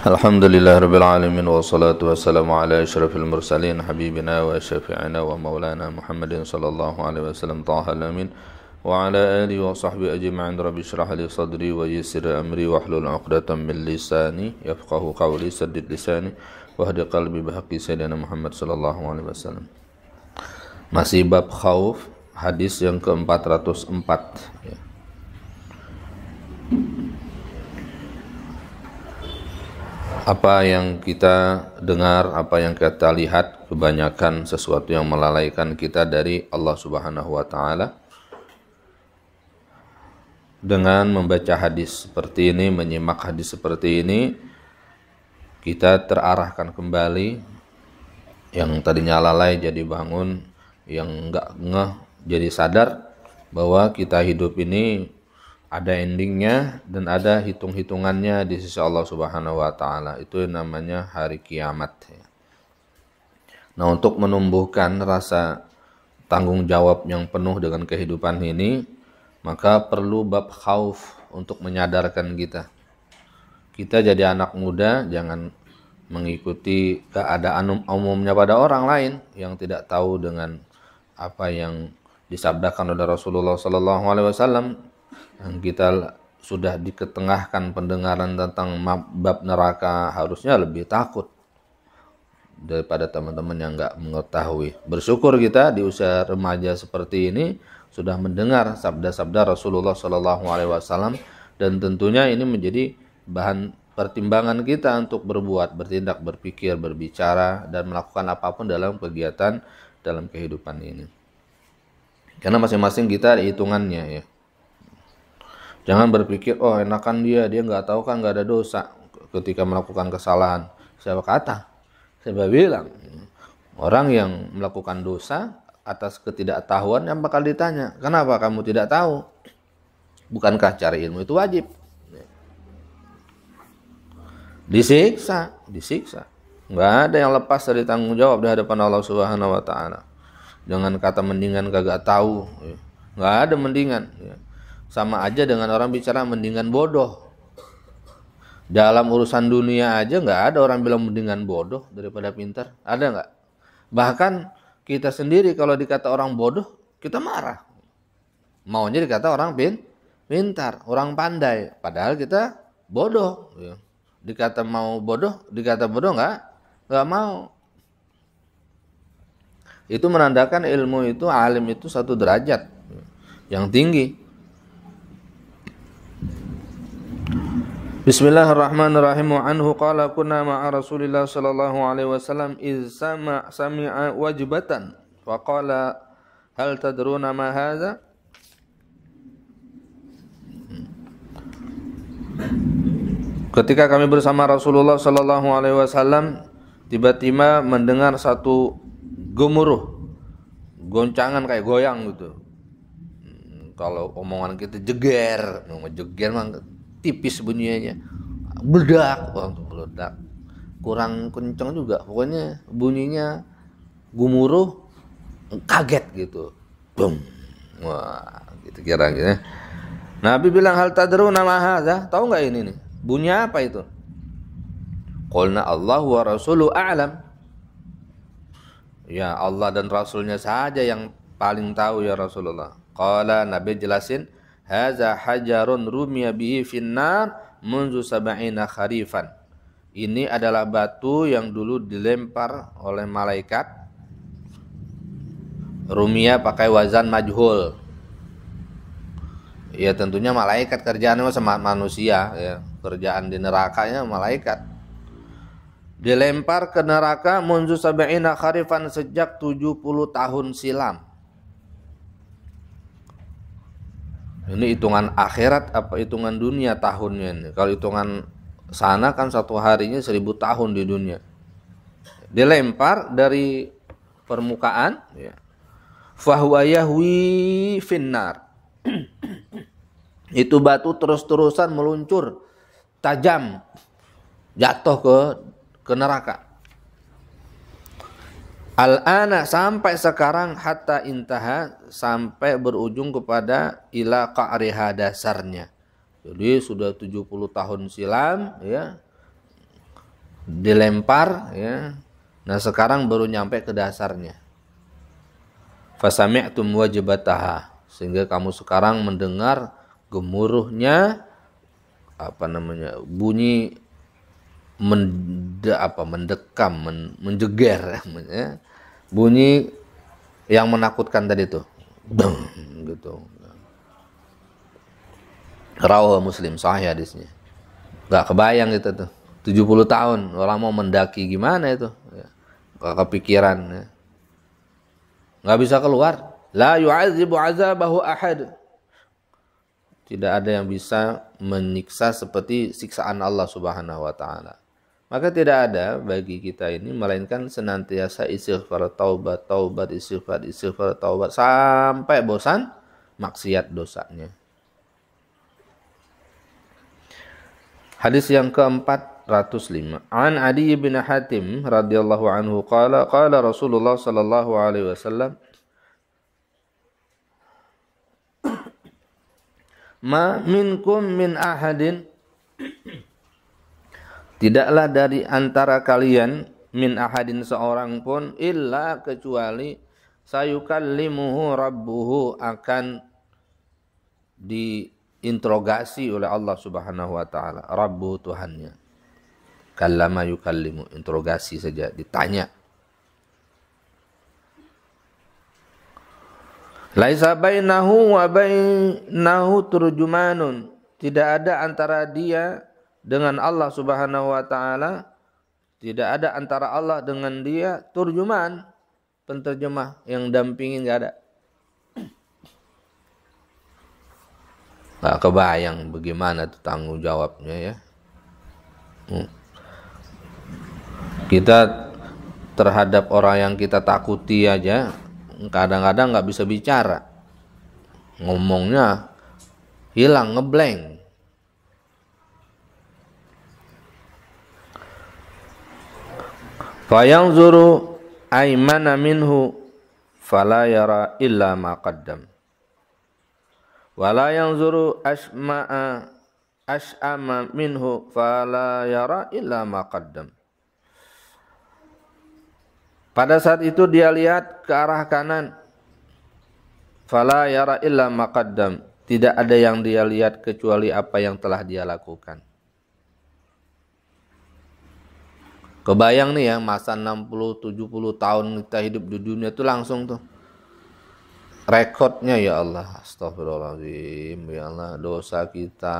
Alhamdulillahirabbil alamin wassalatu wassalamu ala asyrafil mursalin habibina wa syafi'ina wa maulana Muhammadin sallallahu alaihi wasallam tahal amin wa ala alihi wa sahbihi ajma'in rabbi shrah li sadri wa yassir amri wahlul 'uqdatam min lisani yafqahu qawli saddid lisani wahdi qalbi bihaqqi sayyidina Muhammad sallallahu alaihi wasallam. Masih bab khauf, hadis yang ke-404 ya. Apa yang kita dengar, apa yang kita lihat, kebanyakan sesuatu yang melalaikan kita dari Allah Subhanahu wa Ta'ala. Dengan membaca hadis seperti ini, menyimak hadis seperti ini, kita terarahkan kembali. Yang tadinya lalai jadi bangun, yang enggak ngeh jadi sadar bahwa kita hidup ini ada endingnya dan ada hitung-hitungannya di sisi Allah Subhanahu wa Ta'ala. Itu namanya hari kiamat. Nah, untuk menumbuhkan rasa tanggung jawab yang penuh dengan kehidupan ini, maka perlu bab khauf untuk menyadarkan kita. Kita jadi anak muda jangan mengikuti keadaan umumnya pada orang lain yang tidak tahu dengan apa yang disabdakan oleh Rasulullah sallallahu alaihi wasallam. Yang kita sudah diketengahkan pendengaran tentang bab neraka, harusnya lebih takut daripada teman-teman yang enggak mengetahui. Bersyukur kita di usia remaja seperti ini sudah mendengar sabda-sabda Rasulullah sallallahu alaihi wasallam, dan tentunya ini menjadi bahan pertimbangan kita untuk berbuat, bertindak, berpikir, berbicara dan melakukan apapun dalam kegiatan dalam kehidupan ini. Karena masing-masing kita ada hitungannya ya. Jangan berpikir, oh enakan dia nggak tahu kan nggak ada dosa ketika melakukan kesalahan. Siapa kata? Siapa bilang? Orang yang melakukan dosa atas ketidaktahuan yang bakal ditanya, kenapa kamu tidak tahu? Bukankah cari ilmu itu wajib? Disiksa. Nggak ada yang lepas dari tanggung jawab di hadapan Allah Subhanahu wa Ta'ala. Jangan kata mendingan kagak tahu. Nggak ada mendingan. Sama aja dengan orang bicara mendingan bodoh. Dalam urusan dunia aja nggak ada orang bilang mendingan bodoh daripada pintar. Ada nggak? Bahkan kita sendiri kalau dikata orang bodoh, kita marah. Maunya dikata orang pintar, orang pandai. Padahal kita bodoh. Dikata bodoh nggak mau. Itu menandakan ilmu itu, alim itu satu derajat yang tinggi. Bismillahirrahmanirrahim. Wa anhu qala kunna ma'a Rasulillah sallallahu alaihi wasallam iz sami'a wajbatan wa qala hal tadruna ma hadza. Ketika kami bersama Rasulullah sallallahu alaihi wasallam, tiba-tiba mendengar satu gemuruh, goncangan kayak goyang gitu. Kalau omongan kita jeger mah tipis bunyinya, meledak, kurang kencang juga, pokoknya bunyinya gemuruh, kaget gitu, boom, wah, gitu kira-kira. Nabi bilang hal tadruna ma hadza, tahu nggak ini nih, bunyi apa itu? Qulna Allah wa rasuluhu a'lam. Ya Allah dan Rasulnya saja yang paling tahu ya Rasulullah. Qala, Nabi jelasin, hadza hajarun rumiya bihi finnar munzu sab'ina kharifan. Ini adalah batu yang dulu dilempar oleh malaikat. Rumiya pakai wazan majhul. Ya tentunya malaikat kerjaannya sama manusia ya. Kerjaan di nerakanya malaikat. Dilempar ke neraka munzu sab'ina kharifan sejak 70 tahun silam. Ini hitungan akhirat apa hitungan dunia tahunnya ini? Kalau hitungan sana kan satu harinya 1000 tahun di dunia. Dilempar dari permukaan ya. Fahuwa yahwi finnar. Itu batu terus-terusan meluncur tajam jatuh ke neraka. Al-ana sampai sekarang hatta intaha sampai berujung kepada ila qa'riha dasarnya. Jadi sudah 70 tahun silam ya. dilempar ya. Nah, sekarang baru nyampe ke dasarnya. Fasami'tum wajibataha, sehingga kamu sekarang mendengar gemuruhnya bunyi mendekam, menjeger ya. Bunyi yang menakutkan tadi tuh. Deng gitu. Rawah Muslim, sahih hadisnya. Gak kebayang gitu tuh. 70 tahun orang mau mendaki gimana itu? Ya. Gak kepikiran ya. Gak bisa keluar. La yu'adzibu azabahu ahad. Tidak ada yang bisa menyiksa seperti siksaan Allah Subhanahu wa taala. Maka tidak ada bagi kita ini melainkan senantiasa istighfar, taubat, istighfar, taubat sampai bosan maksiat dosanya. Hadis yang ke-405. An Adi bin Hatim radhiyallahu anhu qala Rasulullah sallallahu alaihi wasallam ma minkum min ahadin, tidaklah dari antara kalian min ahadin seorang pun illa kecuali sayukallimuhu rabbuhu, akan diinterogasi oleh Allah Subhanahu wa taala, rabbu Tuhannya. Kallama yukallimu, interogasi saja, ditanya. Laisa bainahu wa bainahu turjumanun, tidak ada antara dia dengan Allah Subhanahu wa taala, tidak ada antara Allah dengan dia turjuman, penterjemah yang dampingin, enggak ada. Enggak kebayang bagaimana tuh tanggung jawabnya ya. Kita terhadap orang yang kita takuti aja kadang-kadang nggak bisa bicara, ngomongnya hilang, ngeblank. Fayanzuru aymana minhu fala yara illa ma qaddam, wala yanzuru ash'ama minhu fala yara illa ma qaddam. Pada saat itu dia lihat ke arah kanan. Fala yara illa ma qaddam, tidak ada yang dia lihat kecuali apa yang telah dia lakukan. Kebayang nih ya, masa 60-70 tahun kita hidup di dunia itu langsung tuh. Rekodnya ya Allah, astagfirullahaladzim, ya Allah, dosa kita,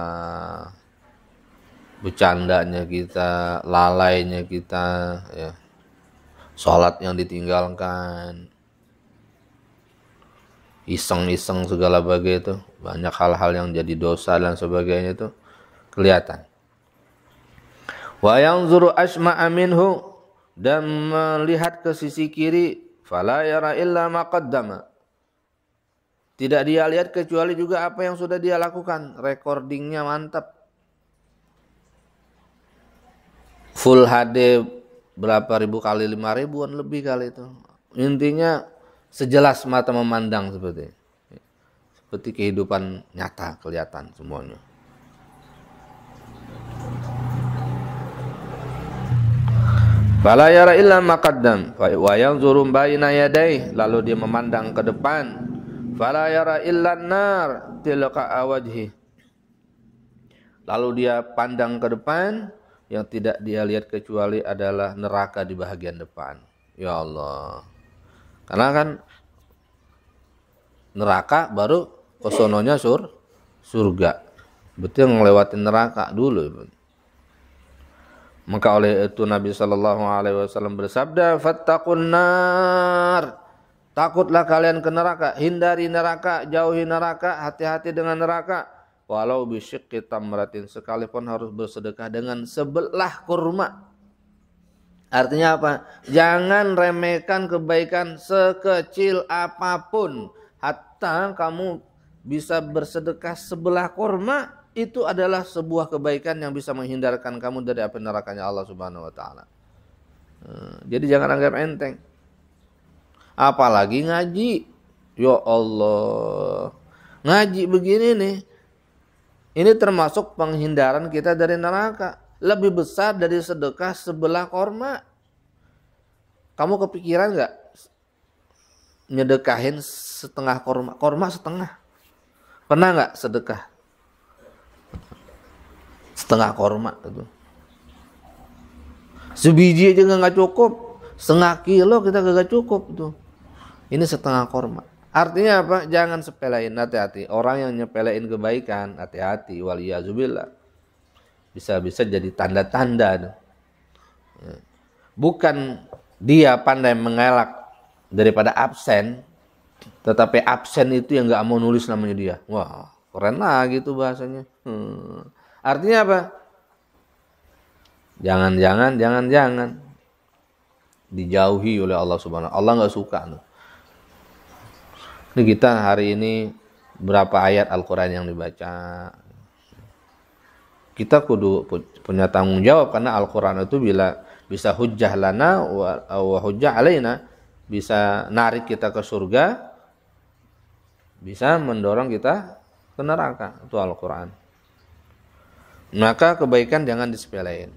bercandanya kita, lalainya kita ya. Salat yang ditinggalkan, iseng-iseng segala bagai itu, banyak hal-hal yang jadi dosa dan sebagainya itu kelihatan. Wa yanzuru asma'a minhu, dan melihat ke sisi kiri, fala yara illa ma qaddama, tidak dia lihat kecuali juga apa yang sudah dia lakukan. Recordingnya mantap, full HD berapa ribu kali, 5.000-an lebih kali itu. Intinya sejelas mata memandang seperti kehidupan nyata, kelihatan semuanya. Fala yara illa ma qaddam wa yanzuru baina yadayhi, lalu dia memandang ke depan. Fala yara illa an-nar tilqa wajhi, lalu dia pandang ke depan, yang tidak dia lihat kecuali adalah neraka di bagian depan. Ya Allah. Karena kan neraka baru kesononya surga. Betul ngelewatin neraka dulu. Maka oleh itu Nabi SAW bersabda, fattaqun nar, takutlah kalian ke neraka, hindari neraka, jauhi neraka, hati-hati dengan neraka. Walau bisyikki tamratin, sekalipun harus bersedekah dengan sebelah kurma. Artinya apa? Jangan remehkan kebaikan sekecil apapun. Hatta kamu bisa bersedekah sebelah kurma, itu adalah sebuah kebaikan yang bisa menghindarkan kamu dari api nerakanya Allah Subhanahu wa taala. Jadi jangan anggap enteng. Apalagi ngaji. Ya Allah. Ngaji begini nih, ini termasuk penghindaran kita dari neraka. lebih besar dari sedekah sebelah korma. Kamu kepikiran nggak nyedekahin setengah korma? Korma setengah. Pernah nggak sedekah setengah korma itu? Sebiji aja nggak cukup, setengah kilo kita gak cukup tuh. Ini setengah korma. Artinya apa? Jangan sepelein, hati-hati. Orang yang nyepelein kebaikan, hati-hati. Waliyazubillah. Bisa-bisa jadi tanda-tanda. Bukan dia pandai mengelak daripada absen, tetapi absen itu yang nggak mau nulis namanya dia. Wah, keren lah gitu bahasanya. Artinya apa? Jangan dijauhi oleh Allah Subhanahu. Allah nggak suka. Ini kita hari ini berapa ayat Al-Quran yang dibaca. Kita kudu punya tanggung jawab karena Al-Quran itu bila bisa hujjah lana wa hujjah alaina, bisa narik kita ke surga, bisa mendorong kita ke neraka. Itu Al-Quran. Maka kebaikan jangan disepelein.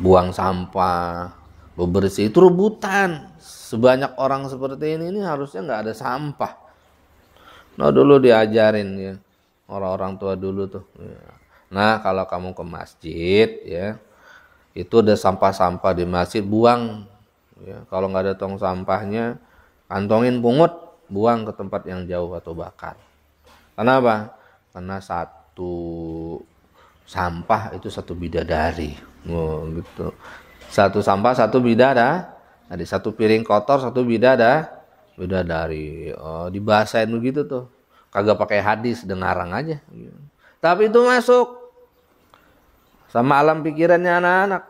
Buang sampah, bebersih itu rebutan. Sebanyak orang seperti ini harusnya nggak ada sampah. Nah dulu diajarin ya orang-orang tua dulu tuh. Nah kalau kamu ke masjid ya, itu ada sampah-sampah di masjid, buang. Ya, kalau nggak ada tong sampahnya, kantongin pungut, buang ke tempat yang jauh atau bakar. Kenapa? Karena satu sampah itu satu bidadari. Oh, gitu. Satu sampah satu bidadari. Ada satu piring kotor satu bidadari. Oh, dibahasain begitu tuh. Kagak pakai hadis, dengarang aja. Tapi itu masuk sama alam pikirannya anak-anak.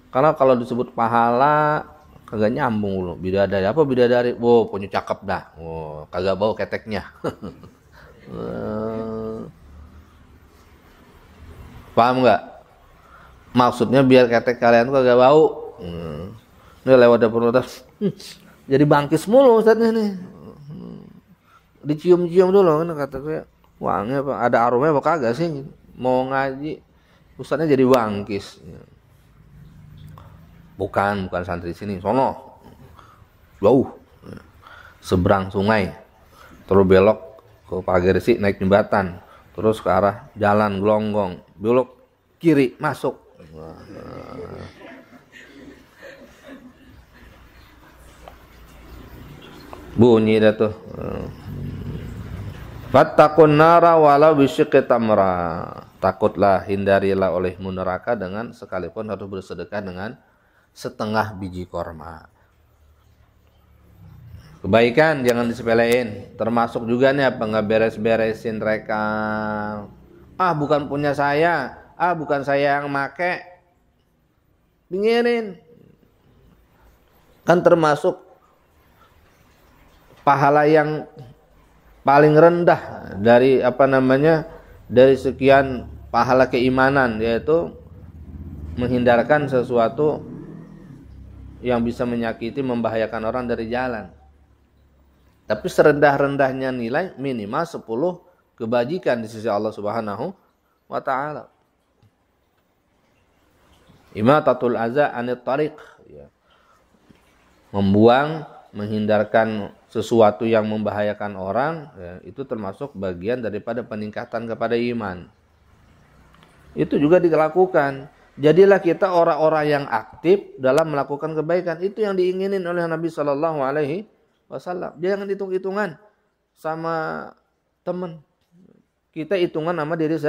Karena kalau disebut pahala kagak nyambung loh. Bidadari apa bidadari? Wow, punya cakep dah. Wow, kagak bau keteknya. Paham nggak? Maksudnya biar ketek kalian tuh kagak bau. Ini lewat dapur atas. Jadi bangkis mulu Ustaznya nih. Dicium-cium dulu kan kata gue. Wangi apa? Ada aromanya apa kagak sih? Mau ngaji Ustaznya jadi bangkis. Bukan santri sini, sono. Jauh. Seberang sungai. Terus belok ke Pagersi naik jembatan. Terus ke arah jalan Gelonggong. Belok kiri masuk. Bunyi dah tuh. Fattaqun nara walau bisyiqqi tamra. Takutlah, hindarilah olehmu neraka dengan sekalipun harus bersedekah dengan setengah biji korma. Kebaikan jangan disepelein. Termasuk juga nih apa, nggak beres-beresin rekam. Ah bukan punya saya. Ah bukan saya yang make. Pinggirin. Kan termasuk pahala yang paling rendah dari dari sekian pahala keimanan, yaitu menghindarkan sesuatu yang bisa menyakiti, membahayakan orang dari jalan. Tapi serendah-rendahnya nilai minimal 10 kebajikan di sisi Allah Subhanahu wa taala. Imatatul aza anit tariq, ya. Membuang, menghindarkan sesuatu yang membahayakan orang, ya, itu termasuk bagian daripada peningkatan kepada iman. Itu juga dilakukan. Jadilah kita orang-orang yang aktif dalam melakukan kebaikan. Itu yang diinginin oleh Nabi Shallallahu Alaihi Wasallam. Jangan hitung-hitungan sama teman. Kita hitungan sama diri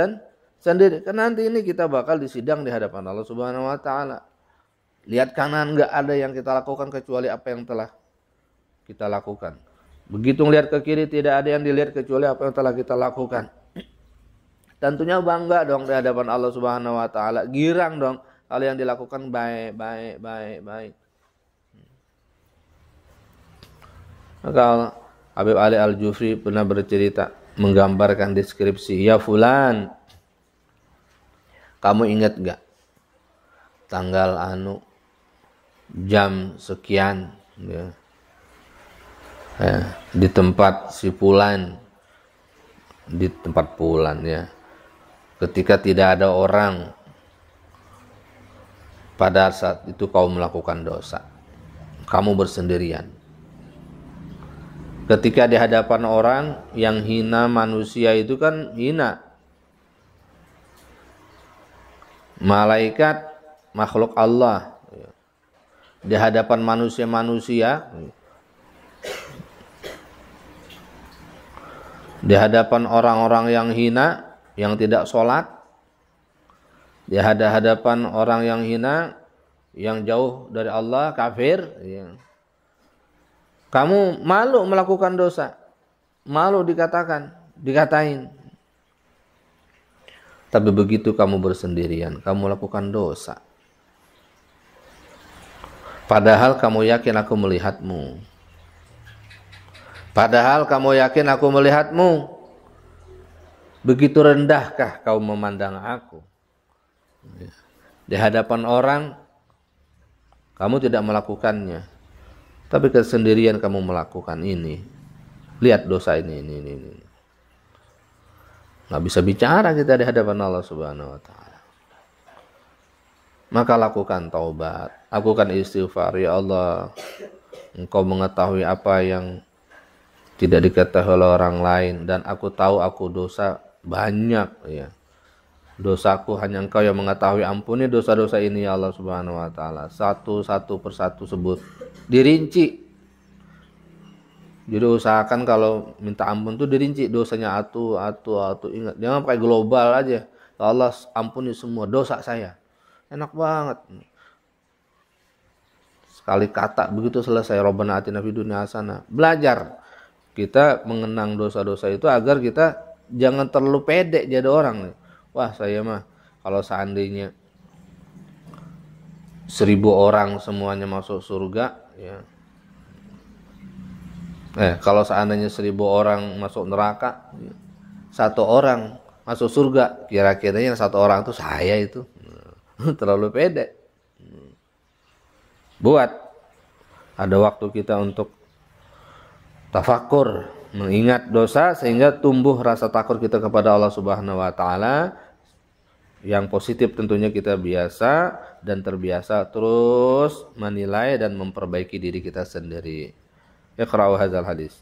sendiri. Karena nanti ini kita bakal disidang di hadapan Allah Subhanahu Wa Taala. Lihat kanan, nggak ada yang kita lakukan kecuali apa yang telah kita lakukan. Begitu lihat ke kiri, tidak ada yang dilihat kecuali apa yang telah kita lakukan. Tentunya bangga dong di hadapan Allah Subhanahu Wa Taala. Girang dong kalau yang dilakukan baik. Maka Habib Ali Al-Jufri pernah bercerita, menggambarkan deskripsi. Ya fulan, kamu ingat gak tanggal jam sekian ya, di tempat si fulan, di tempat fulan ya, ketika tidak ada orang pada saat itu kau melakukan dosa, kamu bersendirian. Ketika di hadapan orang yang hina manusia itu kan hina. Malaikat, makhluk Allah. Di hadapan manusia-manusia, di hadapan orang-orang yang hina, yang tidak sholat, di hadapan orang yang hina, yang jauh dari Allah, kafir, ya. Kamu malu melakukan dosa, malu dikatain. Tapi begitu kamu bersendirian, kamu lakukan dosa. Padahal kamu yakin aku melihatmu. Padahal kamu yakin aku melihatmu. Begitu rendahkah kau memandang aku? Di hadapan orang, kamu tidak melakukannya. Tapi kesendirian kamu melakukan ini. Lihat dosa ini. Nggak bisa bicara kita di hadapan Allah Subhanahu wa Ta'ala. Maka lakukan taubat, lakukan istighfar. Ya Allah, Engkau mengetahui apa yang tidak diketahui oleh orang lain, dan aku tahu aku dosa banyak, ya. Dosaku hanya Engkau yang mengetahui. Ampuni dosa-dosa ini ya Allah Subhanahu wa Ta'ala. Satu persatu sebut, dirinci. Jadi usahakan kalau minta ampun tuh dirinci dosanya, atu. Ingat, jangan pakai global aja. Ya Allah, ampuni semua dosa saya. Enak banget. Sekali kata begitu selesai. Rabbana atina fid dunya hasanah. Belajar kita mengenang dosa-dosa itu agar kita jangan terlalu pede jadi orang. Wah, saya mah kalau seandainya 1000 orang semuanya masuk surga, ya. Kalau seandainya 1000 orang masuk neraka, 1 orang masuk surga, kira-kiranya yang 1 orang itu saya itu. Terlalu pede. Buat ada waktu kita untuk tafakur, mengingat dosa, sehingga tumbuh rasa takut kita kepada Allah Subhanahu wa Ta'ala. Yang positif tentunya kita biasa dan terbiasa terus menilai dan memperbaiki diri kita sendiri. Iqra'u hadzal hadis.